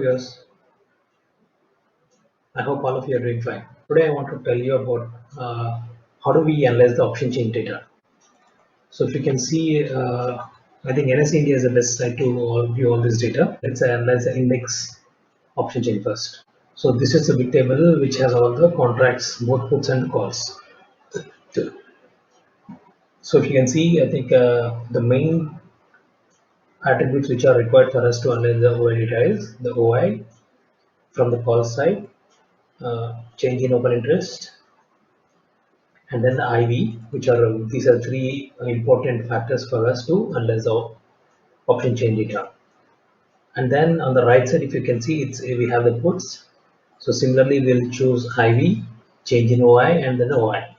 viewers. I hope all of you are doing fine. Today I want to tell you about how do we analyze the option chain data. So if you can see, I think NS India is the best site to view all this data. Let's analyze the index option chain first. So this is a big table which has all the contracts, both puts and calls. So if you can see, I think the main attributes which are required for us to analyze the OI data is the OI from the call side, change in open interest, and then the IV, which are these are three important factors for us to analyze the option chain data. And then on the right side, if you can see, we have the puts. So similarly, we'll choose IV, change in OI, and then the OI.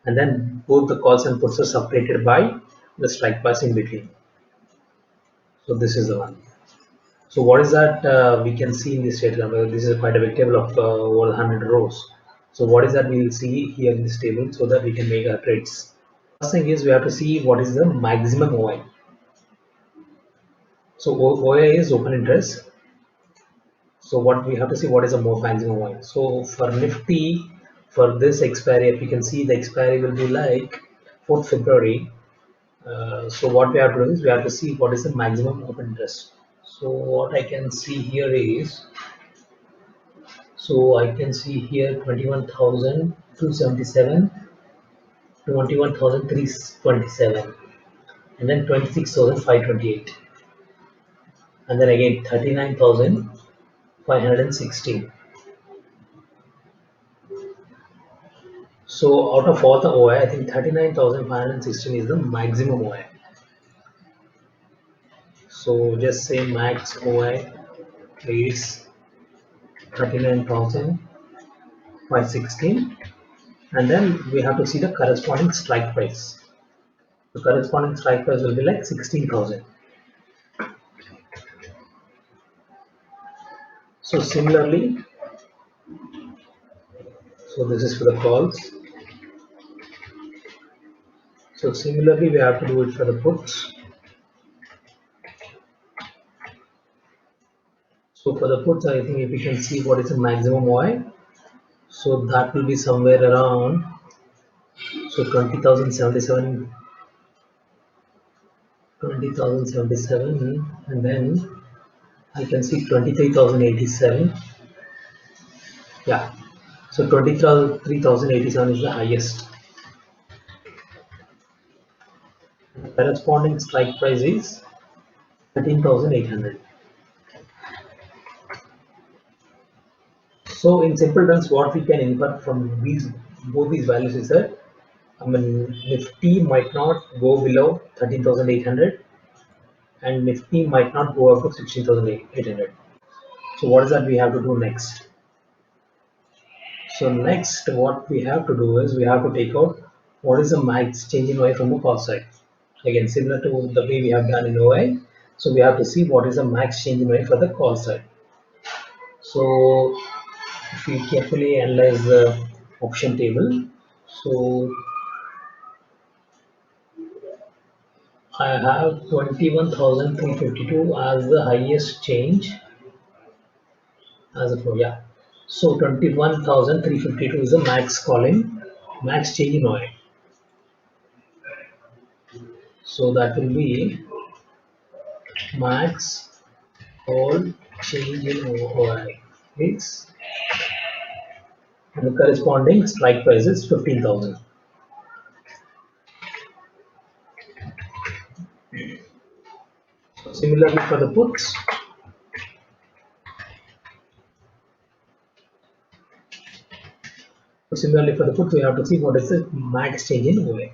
And then both the calls and puts are separated by the strike price in between. So this is the one. So what is that we can see in this table? This is quite a big table of over 100 rows. So what is that we will see here in this table so that we can make our trades. First thing is we have to see what is the maximum OI. So OI is open interest. So what we have to see what is the more maximum OI. So for Nifty, for this expiry, if you can see the expiry will be like 4th February. So what we have to do is we have to see what is the maximum open interest. So what I can see here is, so I can see here 21,277, 21,327, and then 26,528, and then again 39,516. So out of all the OI, I think 39,516 is the maximum OI. So just say max OI is 39,516, and then we have to see the corresponding strike price. The corresponding strike price will be like 16,000. So similarly, so this is for the calls. So similarly, we have to do it for the puts. So for the puts, I think if you can see what is the maximum OI, so that will be somewhere around, so 20,077, and then I can see 23,087. Yeah, so 23,087 is the highest. The corresponding strike price is 13,800. So in simple terms, what we can infer from both these values is that Nifty might not go below 13,800 and Nifty might not go up to 16,800. So what is that we have to do next? So next what we have to do is we have to take out what is the max change in OI from the call side. Again, similar to the way we have done in OI. So we have to see what is the max change in OI for the call side. So if we carefully analyze the option table, so I have 21,352 as the highest change as of now. Yeah, so 21,352 is the max calling, max change in OI. So that will be max call change in OI is, and the corresponding strike price is 15,000. Similarly for the puts, we have to see what is the max change in OI.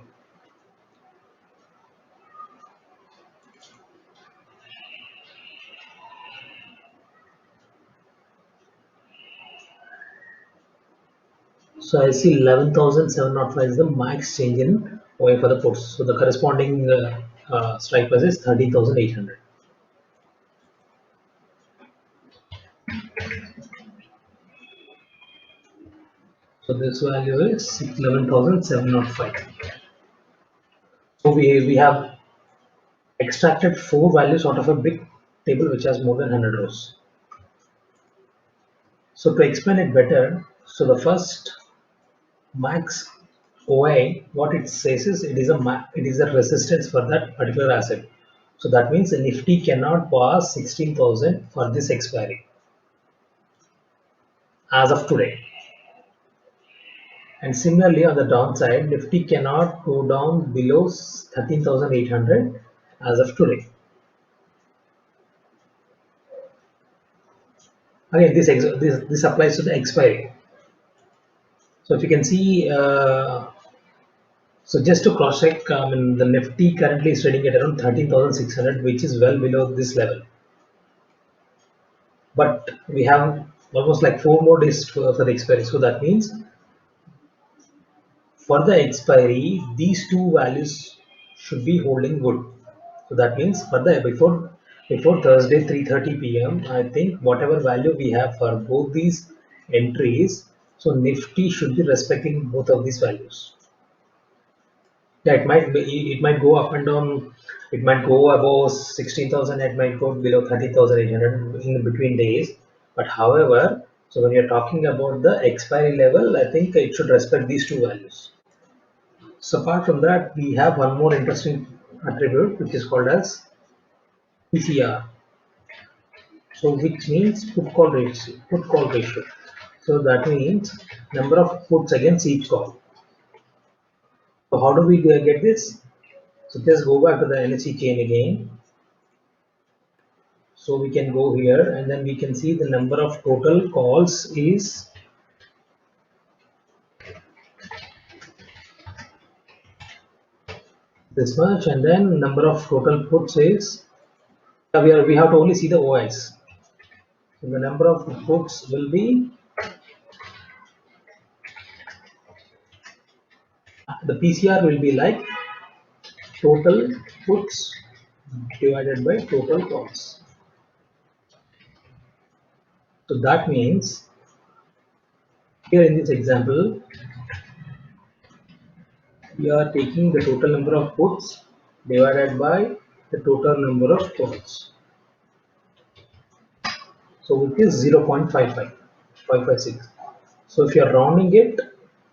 So I see 11,705 is the max change in OI for the puts. So the corresponding strike price is 13,800. So this value is 11,705. So we have extracted 4 values out of a big table which has more than 100 rows. So to explain it better, so the first max OI, what it says is it is a resistance for that particular asset. So that means the Nifty cannot pass 16,000 for this expiry as of today. And similarly on the downside, Nifty cannot go down below 13,800 as of today. Again, this applies to the expiry. So if you can see, so just to cross check, the Nifty currently is trading at around 13,600, which is well below this level. But we have almost like 4 more days for the expiry. So that means for the expiry, these two values should be holding good. So that means for the before Thursday 3:30 p.m. I think whatever value we have for both these entries, so Nifty should be respecting both of these values. Yeah, it might go up and down. It might go above 16,000. It might go below 13,800 in between days. But however, so when you're talking about the expiry level, I think it should respect these two values. So apart from that, we have one more interesting attribute which is called as PCR. So which means put call ratio. Put call ratio. So that means number of puts against each call. So how do we get this? So just go back to the NSE chain again. So we can go here and then we can see the number of total calls is this much, and then number of total puts is we have to only see the OIs. So the number of puts will be the PCR will be like total puts divided by total calls. So that means here in this example, we are taking the total number of puts divided by the total number of calls. So which is 0.556. So if you are rounding it,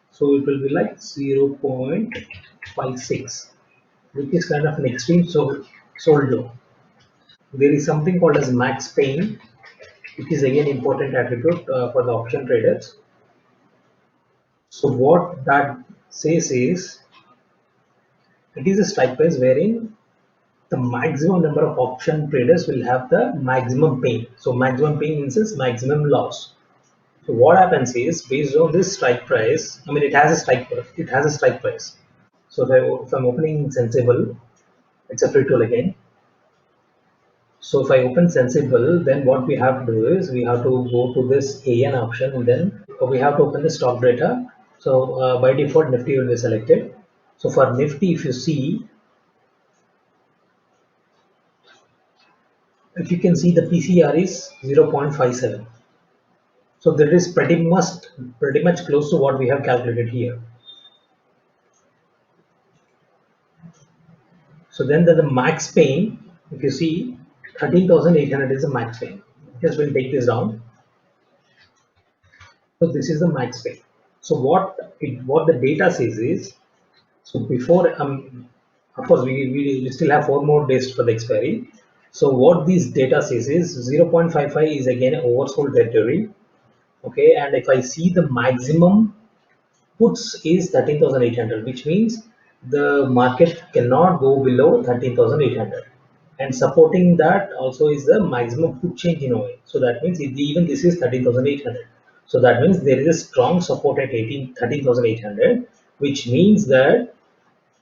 so it will be like 0.56, which is kind of an extreme sold low. There is something called as max pain, which is again important attribute for the option traders. So what that says is it is a strike price wherein the maximum number of option traders will have the maximum pain. So maximum pain means maximum loss. So what happens is based on this strike price, it has a strike price. It has a strike price. So if I'm opening Sensible, it's a free tool again. So if I open Sensible, then what we have to do is we have to go to this AN option and then we have to open the stock data. So by default, Nifty will be selected. So for Nifty, if you see, if you can see the PCR is 0.57. So that is pretty much close to what we have calculated here. So then the max pain, if you see 13,800 is the max pain. Just we'll take this down. So this is the max pain. So what the data says is, so before of course we still have 4 more days for the expiry. So what this data says is 0.55 is again an oversold territory. Okay, and if I see the maximum puts is 13,800, which means the market cannot go below 13,800. And supporting that also is the maximum put change in OI. So that means even this is 13,800. So that means there is a strong support at 13,800, which means that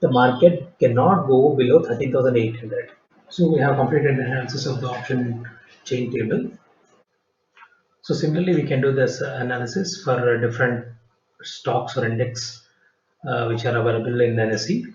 the market cannot go below 13,800. So we have completed an analysis of the option chain table. So similarly, we can do this analysis for different stocks or index which are available in NSE.